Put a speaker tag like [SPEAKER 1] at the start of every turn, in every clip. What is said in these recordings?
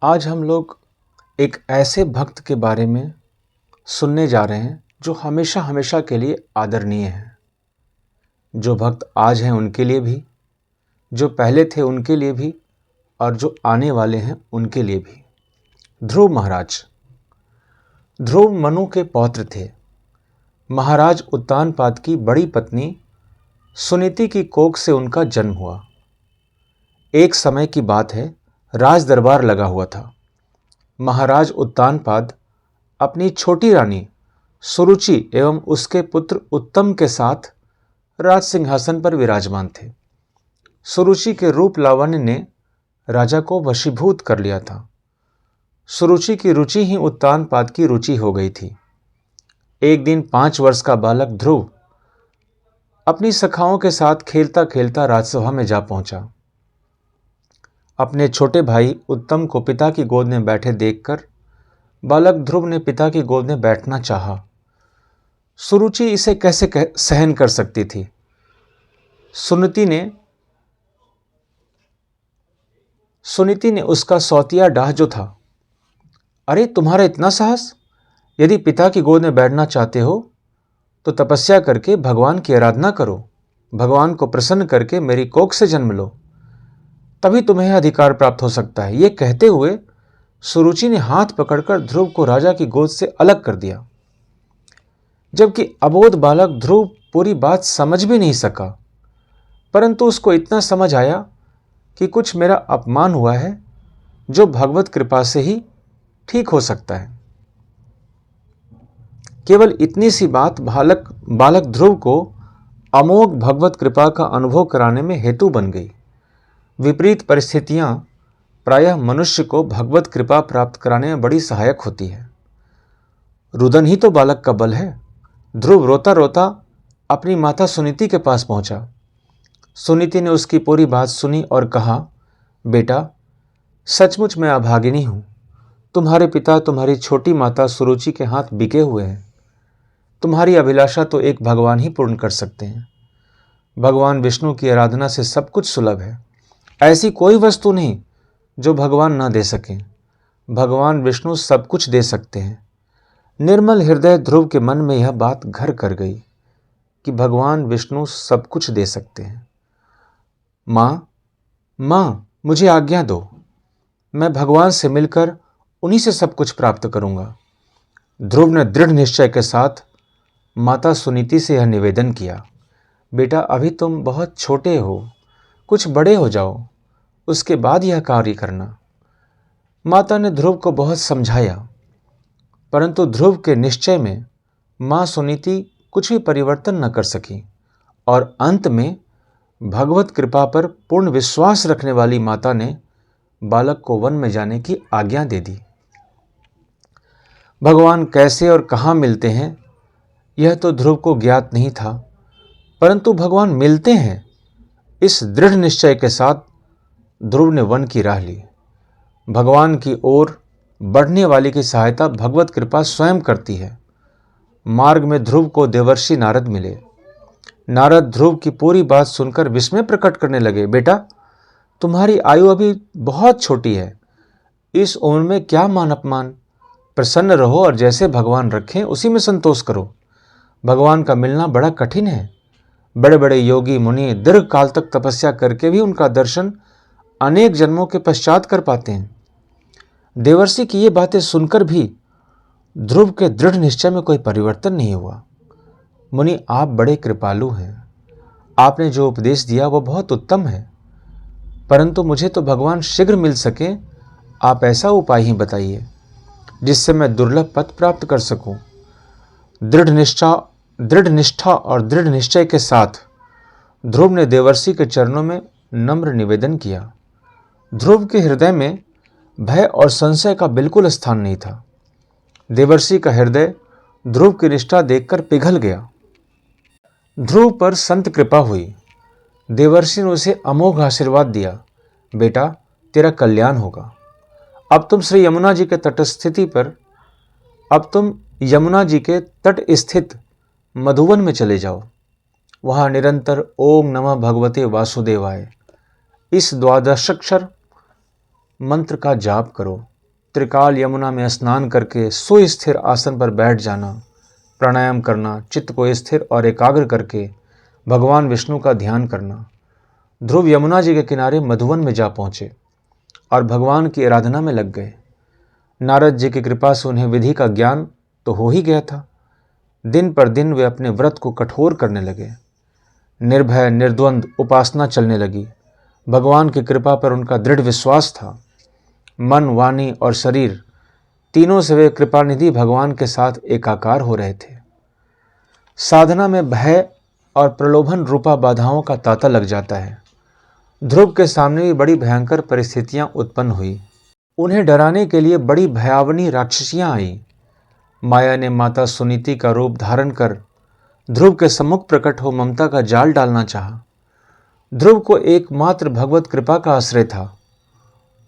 [SPEAKER 1] आज हम लोग एक ऐसे भक्त के बारे में सुनने जा रहे हैं जो हमेशा हमेशा के लिए आदरणीय हैं। जो भक्त आज हैं उनके लिए भी, जो पहले थे उनके लिए भी और जो आने वाले हैं उनके लिए भी। ध्रुव महाराज। ध्रुव मनु के पौत्र थे। महाराज उत्तानपाद की बड़ी पत्नी सुनीति की कोख से उनका जन्म हुआ। एक समय की बात है, राज दरबार लगा हुआ था। महाराज उत्तानपाद अपनी छोटी रानी सुरुचि एवं उसके पुत्र उत्तम के साथ राज सिंहासन पर विराजमान थे। सुरुचि के रूप लावण्य ने राजा को वशीभूत कर लिया था। सुरुचि की रुचि ही उत्तानपाद की रुचि हो गई थी। एक दिन 5 वर्ष का बालक ध्रुव अपनी सखाओं के साथ खेलता खेलता राजसभा में जा पहुंचा। अपने छोटे भाई उत्तम को पिता की गोद में बैठे देखकर बालक ध्रुव ने पिता की गोद में बैठना चाहा। सुरुचि इसे कैसे सहन कर सकती थी। सुनीति ने उसका सौतिया डाह जो था, अरे तुम्हारा इतना साहस, यदि पिता की गोद में बैठना चाहते हो तो तपस्या करके भगवान की आराधना करो, भगवान को प्रसन्न करके मेरी कोख से जन्म लो, तभी तुम्हें अधिकार प्राप्त हो सकता है। ये कहते हुए सुरुचि ने हाथ पकड़कर ध्रुव को राजा की गोद से अलग कर दिया। जबकि अबोध बालक ध्रुव पूरी बात समझ भी नहीं सका, परंतु उसको इतना समझ आया कि कुछ मेरा अपमान हुआ है जो भगवत कृपा से ही ठीक हो सकता है। केवल इतनी सी बात बालक ध्रुव को अमोघ भगवत कृपा का अनुभव कराने में हेतु बन गई। विपरीत परिस्थितियां प्रायः मनुष्य को भगवत कृपा प्राप्त कराने में बड़ी सहायक होती है। रुदन ही तो बालक का बल है। ध्रुव रोता रोता अपनी माता सुनीति के पास पहुंचा। सुनीति ने उसकी पूरी बात सुनी और कहा, बेटा, सचमुच मैं अभागिनी हूं। तुम्हारे पिता तुम्हारी छोटी माता सुरुचि के हाथ बिके हुए हैं। तुम्हारी अभिलाषा तो एक भगवान ही पूर्ण कर सकते हैं। भगवान विष्णु की आराधना से सब कुछ सुलभ है। ऐसी कोई वस्तु नहीं जो भगवान ना दे सकें। भगवान विष्णु सब कुछ दे सकते हैं। निर्मल हृदय ध्रुव के मन में यह बात घर कर गई कि भगवान विष्णु सब कुछ दे सकते हैं। माँ, मुझे आज्ञा दो, मैं भगवान से मिलकर उन्हीं से सब कुछ प्राप्त करूंगा। ध्रुव ने दृढ़ निश्चय के साथ माता सुनीति से यह निवेदन किया, बेटा, अभी तुम बहुत छोटे हो, कुछ बड़े हो जाओ, उसके बाद यह कार्य करना। माता ने ध्रुव को बहुत समझाया, परंतु ध्रुव के निश्चय में मां सुनीति कुछ भी परिवर्तन न कर सकी और अंत में भगवत कृपा पर पूर्ण विश्वास रखने वाली माता ने बालक को वन में जाने की आज्ञा दे दी। भगवान कैसे और कहाँ मिलते हैं यह तो ध्रुव को ज्ञात नहीं था, परंतु भगवान मिलते हैं, इस दृढ़ निश्चय के साथ ध्रुव ने वन की राह ली। भगवान की ओर बढ़ने वाले की सहायता भगवत कृपा स्वयं करती है। मार्ग में ध्रुव को देवर्षि नारद मिले। नारद ध्रुव की पूरी बात सुनकर विस्मय प्रकट करने लगे, बेटा, तुम्हारी आयु अभी बहुत छोटी है, इस उम्र में क्या मान अपमान। प्रसन्न रहो और जैसे भगवान रखें उसी में संतोष करो। भगवान का मिलना बड़ा कठिन है। बड़े बड़े योगी मुनि दीर्घ काल तक तपस्या करके भी उनका दर्शन अनेक जन्मों के पश्चात कर पाते हैं। देवर्षि की ये बातें सुनकर भी ध्रुव के दृढ़ निश्चय में कोई परिवर्तन नहीं हुआ। मुनि, आप बड़े कृपालु हैं, आपने जो उपदेश दिया वो बहुत उत्तम है, परंतु मुझे तो भगवान शीघ्र मिल सके, आप ऐसा उपाय ही बताइए जिससे मैं दुर्लभ पद प्राप्त कर सकूं। दृढ़ निष्ठा और दृढ़ निश्चय के साथ ध्रुव ने देवर्षि के चरणों में नम्र निवेदन किया। ध्रुव के हृदय में भय और संशय का बिल्कुल स्थान नहीं था। देवर्षि का हृदय ध्रुव की निष्ठा देखकर पिघल गया। ध्रुव पर संत कृपा हुई। देवर्षि ने उसे अमोघ आशीर्वाद दिया, बेटा, तेरा कल्याण होगा। अब तुम यमुना जी के तट स्थित मधुवन में चले जाओ। वहां निरंतर ओम नमः भगवते वासुदेवाय इस द्वादशाक्षर मंत्र का जाप करो। त्रिकाल यमुना में स्नान करके सुस्थिर आसन पर बैठ जाना, प्राणायाम करना, चित्त को स्थिर और एकाग्र करके भगवान विष्णु का ध्यान करना। ध्रुव यमुना जी के किनारे मधुवन में जा पहुंचे और भगवान की आराधना में लग गए। नारद जी की कृपा से उन्हें विधि का ज्ञान तो हो ही गया था। दिन पर दिन वे अपने व्रत को कठोर करने लगे। निर्भय निर्द्वंद उपासना चलने लगी। भगवान की कृपा पर उनका दृढ़ विश्वास था। मन, वाणी और शरीर तीनों से वे कृपानिधि भगवान के साथ एकाकार हो रहे थे। साधना में भय और प्रलोभन रूपा बाधाओं का तांता लग जाता है। ध्रुव के सामने भी बड़ी भयंकर परिस्थितियां उत्पन्न हुई। उन्हें डराने के लिए बड़ी भयावनी राक्षसियां आई। माया ने माता सुनीति का रूप धारण कर ध्रुव के सम्मुख प्रकट हो ममता का जाल डालना चाहा। ध्रुव को एकमात्र भगवत कृपा का आश्रय था।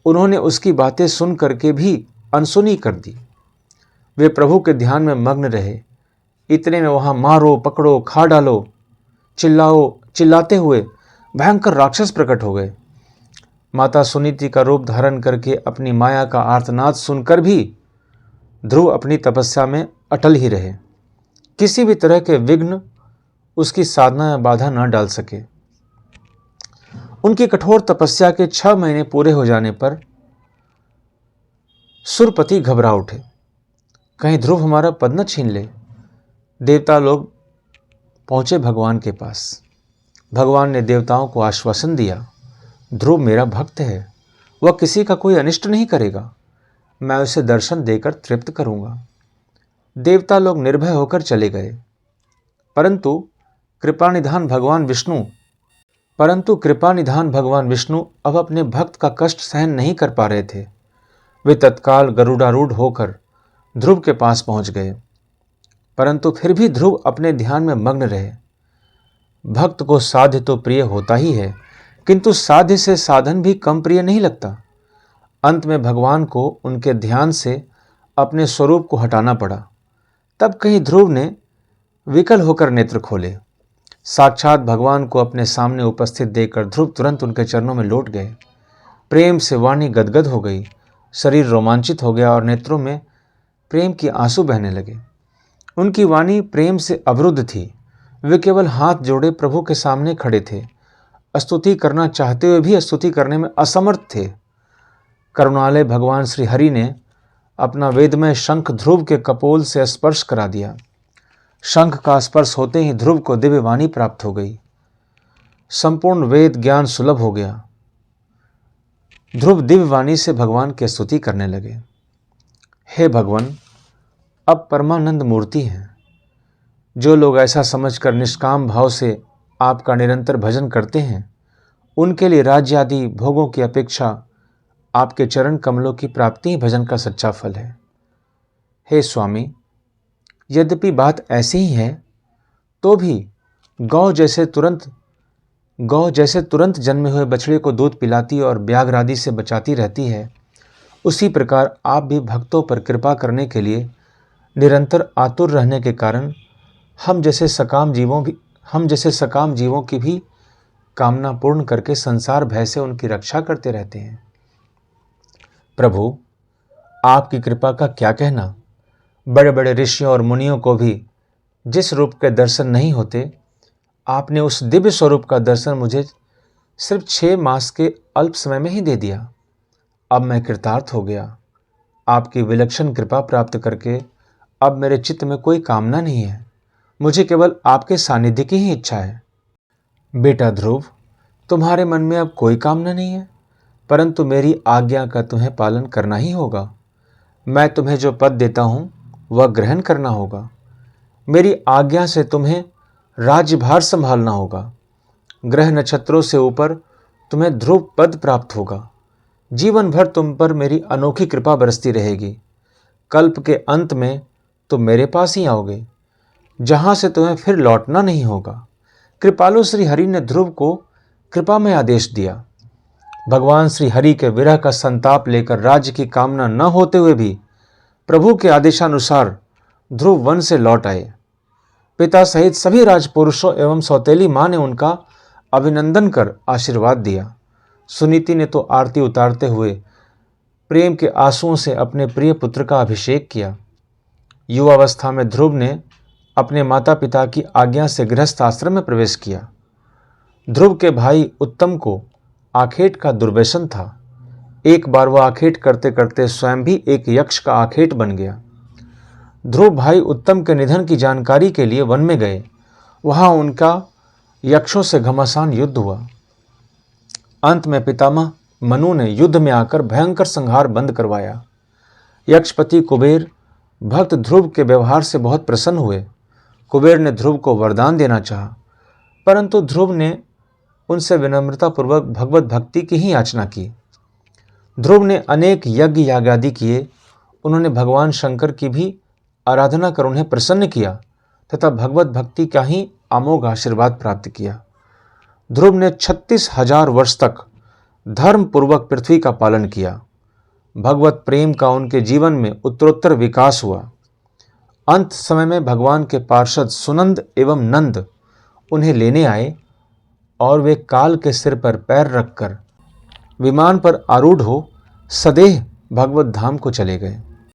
[SPEAKER 1] उन्होंने उसकी बातें सुन करके भी अनसुनी कर दी। वे प्रभु के ध्यान में मग्न रहे। इतने में वहां मारो, पकड़ो, खा डालो, चिल्लाओ, चिल्लाते हुए भयंकर राक्षस प्रकट हो गए। माता सुनीति का रूप धारण करके अपनी माया का आर्तनाद सुनकर भी ध्रुव अपनी तपस्या में अटल ही रहे। किसी भी तरह के विघ्न उसकी साधना में बाधा न डाल सके। उनकी कठोर तपस्या के 6 महीने पूरे हो जाने पर सुरपति घबरा उठे। कहीं ध्रुव हमारा पद न छीन ले। देवता लोग पहुंचे भगवान के पास। भगवान ने देवताओं को आश्वासन दिया, ध्रुव मेरा भक्त है, वह किसी का कोई अनिष्ट नहीं करेगा। मैं उसे दर्शन देकर तृप्त करूंगा। देवता लोग निर्भय होकर चले गए। परंतु कृपानिधान भगवान विष्णु अब अपने भक्त का कष्ट सहन नहीं कर पा रहे थे। वे तत्काल गरुडारूढ़ होकर ध्रुव के पास पहुंच गए। परंतु फिर भी ध्रुव अपने ध्यान में मग्न रहे। भक्त को साध्य तो प्रिय होता ही है, किंतु साध्य से साधन भी कम प्रिय नहीं लगता। अंत में भगवान को उनके ध्यान से अपने स्वरूप को हटाना पड़ा। तब कहीं ध्रुव ने विकल होकर नेत्र खोले। साक्षात भगवान को अपने सामने उपस्थित देखकर ध्रुव तुरंत उनके चरणों में लौट गए। प्रेम से वाणी गदगद हो गई, शरीर रोमांचित हो गया और नेत्रों में प्रेम की आंसू बहने लगे। उनकी वाणी प्रेम से अवरुद्ध थी। वे केवल हाथ जोड़े प्रभु के सामने खड़े थे। स्तुति करना चाहते हुए भी स्तुति करने में असमर्थ थे। करुणालय भगवान श्री हरि ने अपना वेदमय शंख ध्रुव के कपोल से स्पर्श करा दिया। शंख का स्पर्श होते ही ध्रुव को दिव्य वाणी प्राप्त हो गई। संपूर्ण वेद ज्ञान सुलभ हो गया। ध्रुव दिव्य वाणी से भगवान की स्तुति करने लगे। हे भगवान, अब परमानंद मूर्ति हैं। जो लोग ऐसा समझकर निष्काम भाव से आपका निरंतर भजन करते हैं, उनके लिए राज्य आदि भोगों की अपेक्षा आपके चरण कमलों की प्राप्ति ही भजन का सच्चा फल है। हे स्वामी, यद्यपि बात ऐसी ही है, तो भी गौ जैसे तुरंत जन्मे हुए बछड़े को दूध पिलाती और व्याघ्र आदि से बचाती रहती है, उसी प्रकार आप भी भक्तों पर कृपा करने के लिए निरंतर आतुर रहने के कारण हम जैसे सकाम जीवों की भी कामना पूर्ण करके संसार भय से उनकी रक्षा करते रहते हैं। प्रभु, आपकी कृपा का क्या कहना। बड़े बड़े ऋषियों और मुनियों को भी जिस रूप के दर्शन नहीं होते, आपने उस दिव्य स्वरूप का दर्शन मुझे सिर्फ 6 मास के अल्प समय में ही दे दिया। अब मैं कृतार्थ हो गया। आपकी विलक्षण कृपा प्राप्त करके अब मेरे चित्त में कोई कामना नहीं है। मुझे केवल आपके सानिध्य की ही इच्छा है। बेटा ध्रुव, तुम्हारे मन में अब कोई कामना नहीं है, परंतु मेरी आज्ञा का तुम्हें पालन करना ही होगा। मैं तुम्हें जो पद देता हूं वह ग्रहण करना होगा। मेरी आज्ञा से तुम्हें राज्यभार संभालना होगा। ग्रह नक्षत्रों से ऊपर तुम्हें ध्रुव पद प्राप्त होगा। जीवन भर तुम पर मेरी अनोखी कृपा बरसती रहेगी। कल्प के अंत में तुम मेरे पास ही आओगे, जहां से तुम्हें फिर लौटना नहीं होगा। कृपालु श्री हरि ने ध्रुव को कृपा में आदेश दिया। भगवान श्री हरि के विरह का संताप लेकर राज्य की कामना न होते हुए भी प्रभु के आदेशानुसार ध्रुव वन से लौट आए। पिता सहित सभी राजपुरुषों एवं सौतेली मां ने उनका अभिनंदन कर आशीर्वाद दिया। सुनीति ने तो आरती उतारते हुए प्रेम के आंसुओं से अपने प्रिय पुत्र का अभिषेक किया। युवावस्था में ध्रुव ने अपने माता पिता की आज्ञा से गृहस्थ आश्रम में प्रवेश किया। ध्रुव के भाई उत्तम को आखेट का दुर्व्यसन था। एक बार वह आखेट करते करते स्वयं भी एक यक्ष का आखेट बन गया। ध्रुव भाई उत्तम के निधन की जानकारी के लिए वन में गए। वहां उनका यक्षों से घमासान युद्ध हुआ। अंत में पितामह मनु ने युद्ध में आकर भयंकर संहार बंद करवाया। यक्षपति कुबेर भक्त ध्रुव के व्यवहार से बहुत प्रसन्न हुए। कुबेर ने ध्रुव को वरदान देना चाहा, परंतु ध्रुव ने उनसे विनम्रतापूर्वक भगवत भक्ति की ही याचना की। ध्रुव ने अनेक यज्ञ यागादि किए। उन्होंने भगवान शंकर की भी आराधना कर उन्हें प्रसन्न किया तथा भगवत भक्ति का ही अमोघ आशीर्वाद प्राप्त किया। ध्रुव ने 36,000 वर्ष तक धर्म पूर्वक पृथ्वी का पालन किया। भगवत प्रेम का उनके जीवन में उत्तरोत्तर विकास हुआ। अंत समय में भगवान के पार्षद सुनंद एवं नंद उन्हें लेने आए और वे काल के सिर पर पैर रखकर विमान पर आरूढ़ हो सदेह भगवत धाम को चले गए।